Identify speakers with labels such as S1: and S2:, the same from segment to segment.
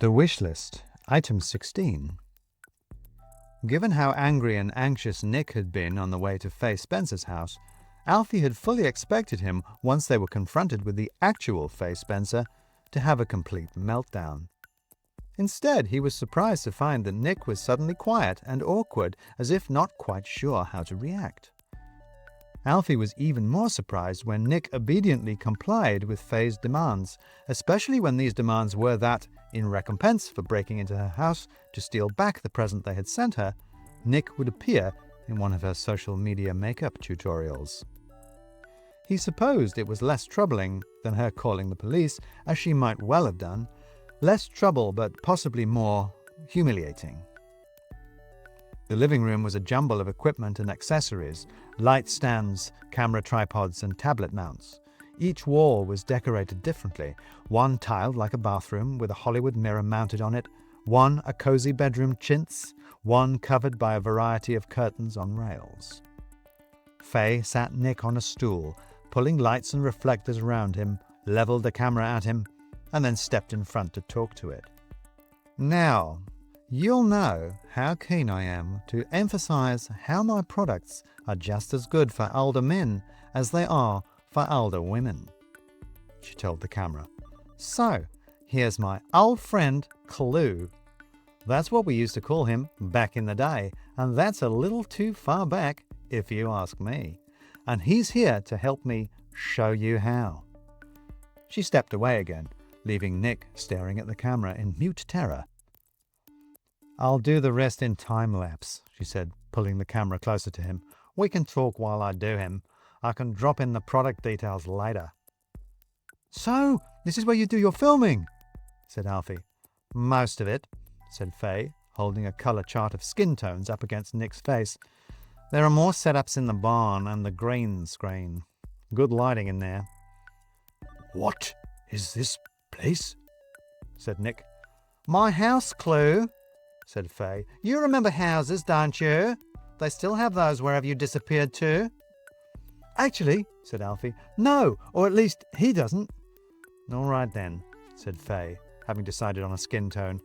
S1: The wish list, item 16. Given how angry and anxious Nick had been on the way to Faye Spencer's house, Alfie had fully expected him, once they were confronted with the actual Faye Spencer, to have a complete meltdown. Instead, he was surprised to find that Nick was suddenly quiet and awkward, as if not quite sure how to react. Alfie was even more surprised when Nick obediently complied with Faye's demands, especially when these demands were that, in recompense for breaking into her house to steal back the present they had sent her, Nick would appear in one of her social media makeup tutorials. He supposed it was less troubling than her calling the police, as she might well have done. Less trouble, but possibly more humiliating. The living room was a jumble of equipment and accessories, light stands, camera tripods, and tablet mounts. Each wall was decorated differently, one tiled like a bathroom with a Hollywood mirror mounted on it, one a cozy bedroom chintz, one covered by a variety of curtains on rails. Faye sat Nick on a stool, pulling lights and reflectors around him, leveled the camera at him, and then stepped in front to talk to it. Now, you'll know how keen I am to emphasize how my products are just as good for older men as they are for older women, she told the camera. So, here's my old friend, Clue. That's what we used to call him back in the day, and that's a little too far back, if you ask me. And he's here to help me show you how. She stepped away again, leaving Nick staring at the camera in mute terror. I'll do the rest in time-lapse, she said, pulling the camera closer to him. We can talk while I do him. I can drop in the product details later. So, this is where you do your filming, said Alfie. Most of it, said Faye, holding a colour chart of skin tones up against Nick's face. There are more setups in the barn and the green screen. Good lighting in there. What is this place? Said Nick. My house, Clue, said Faye. You remember houses, don't you? They still have those wherever you disappeared to. Actually, said Alfie, no, or at least he doesn't. All right then, said Faye, having decided on a skin tone.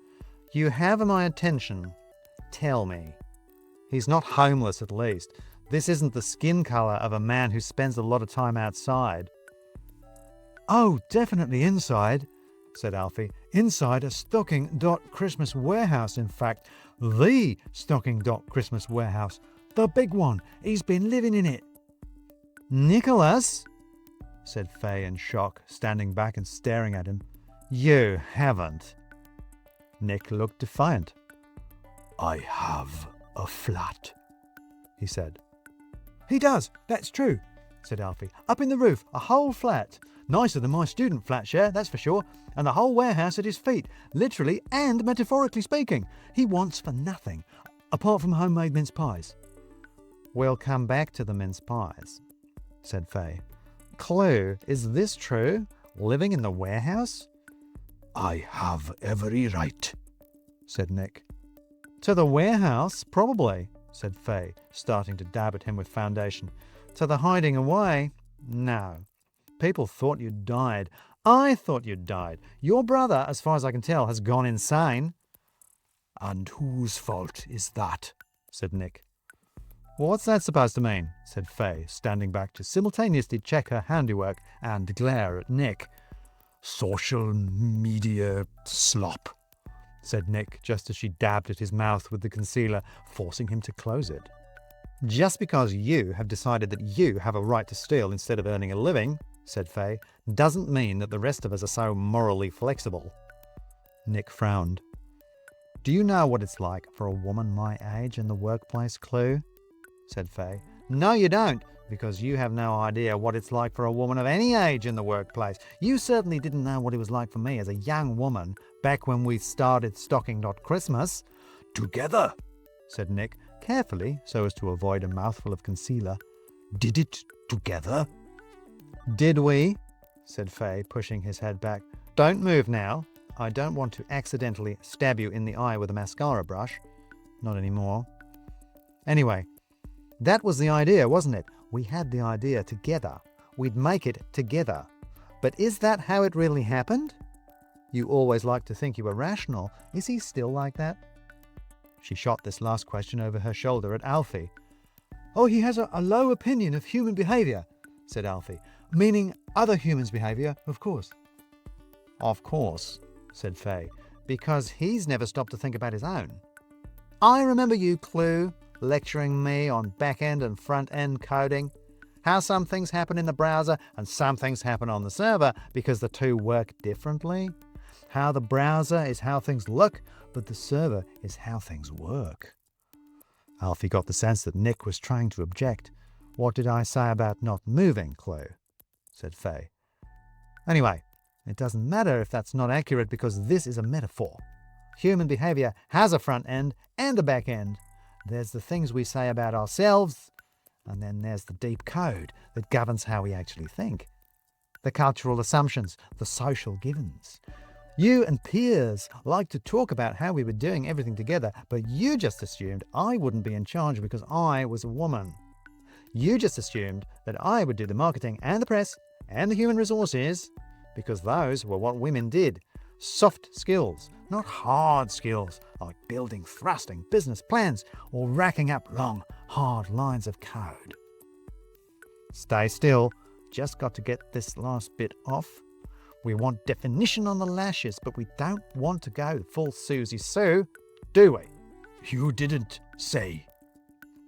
S1: You have my attention. Tell me. He's not homeless, at least. This isn't the skin colour of a man who spends a lot of time outside. Oh, definitely inside, said Alfie. Inside a Stocking Christmas warehouse, in fact. The Stocking Christmas warehouse. The big one. He's been living in it. Nicholas, said Faye in shock, standing back and staring at him. You haven't. Nick looked defiant. I have a flat, he said. He does, that's true, said Alfie. Up in the roof, a whole flat. Nicer than my student flat share, that's for sure. And the whole warehouse at his feet, literally and metaphorically speaking. He wants for nothing, apart from homemade mince pies. We'll come back to the mince pies, said Faye. Clue, is this true? Living in the warehouse? I have every right, said Nick. To the warehouse, probably, said Faye, starting to dab at him with foundation. To the hiding away? No. People thought you'd died. I thought you'd died. Your brother, as far as I can tell, has gone insane. And whose fault is that? Said Nick. What's that supposed to mean? Said Faye, standing back to simultaneously check her handiwork and glare at Nick. Social media slop, said Nick, just as she dabbed at his mouth with the concealer, forcing him to close it. Just because you have decided that you have a right to steal instead of earning a living, said Faye, doesn't mean that the rest of us are so morally flexible. Nick frowned. Do you know what it's like for a woman my age in the workplace, Clue? Said Faye. No, you don't, because you have no idea what it's like for a woman of any age in the workplace. You certainly didn't know what it was like for me as a young woman back when we started Stocking Christmas. Together, said Nick, carefully so as to avoid a mouthful of concealer. Did it together? Did we? Said Faye, pushing his head back. Don't move now. I don't want to accidentally stab you in the eye with a mascara brush. Not anymore. Anyway, that was the idea, wasn't it? We had the idea together. We'd make it together. But is that how it really happened? You always liked to think you were rational. Is he still like that? She shot this last question over her shoulder at Alfie. Oh, he has a low opinion of human behaviour, said Alfie. Meaning other humans' behaviour, of course. Of course, said Faye, because he's never stopped to think about his own. I remember you, Clue, lecturing me on back-end and front-end coding. How some things happen in the browser and some things happen on the server because the two work differently. How the browser is how things look, but the server is how things work. Alfie got the sense that Nick was trying to object. What did I say about not moving, Clue? Said Faye. Anyway, it doesn't matter if that's not accurate because this is a metaphor. Human behaviour has a front end and a back end. There's the things we say about ourselves, and then there's the deep code that governs how we actually think. The cultural assumptions, the social givens. You and peers like to talk about how we were doing everything together, but you just assumed I wouldn't be in charge because I was a woman. You just assumed that I would do the marketing and the press and the human resources because those were what women did. Soft skills, not hard skills like building thrusting business plans or racking up long, hard lines of code. Stay still. Just got to get this last bit off. We want definition on the lashes, but we don't want to go full Susie Sue, do we? You didn't say,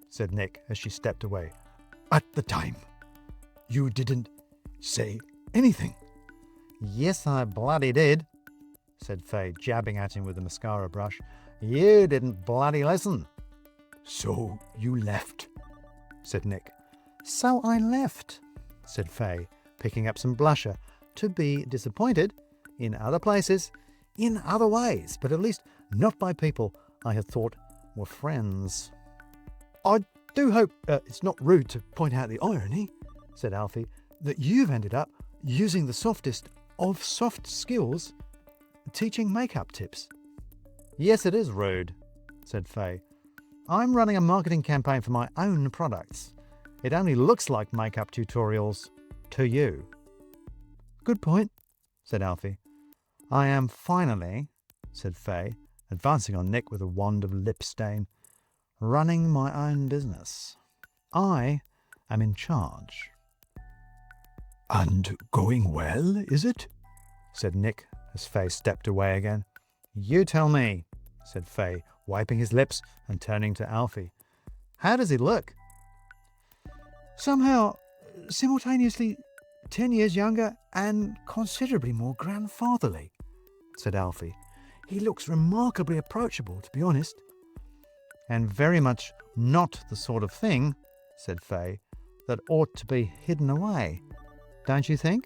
S1: said Nick as she stepped away. At the time, you didn't say anything. Yes, I bloody did, said Faye, jabbing at him with the mascara brush. You didn't bloody listen. So you left, said Nick. So I left, said Faye, picking up some blusher, to be disappointed in other places, in other ways, but at least not by people I had thought were friends. I do hope it's not rude to point out the irony, said Alfie, that you've ended up using the softest of soft skills, teaching makeup tips. Yes, it is rude, said Faye. I'm running a marketing campaign for my own products. It only looks like makeup tutorials to you. Good point, said Alfie. I am finally, said Faye, advancing on Nick with a wand of lip stain, running my own business. I am in charge. And going well, is it? Said Nick as Faye stepped away again. You tell me, said Faye, wiping his lips and turning to Alfie. How does he look? Somehow, simultaneously 10 years younger and considerably more grandfatherly, said Alfie. He looks remarkably approachable, to be honest. And very much not the sort of thing, said Faye, that ought to be hidden away. Don't you think?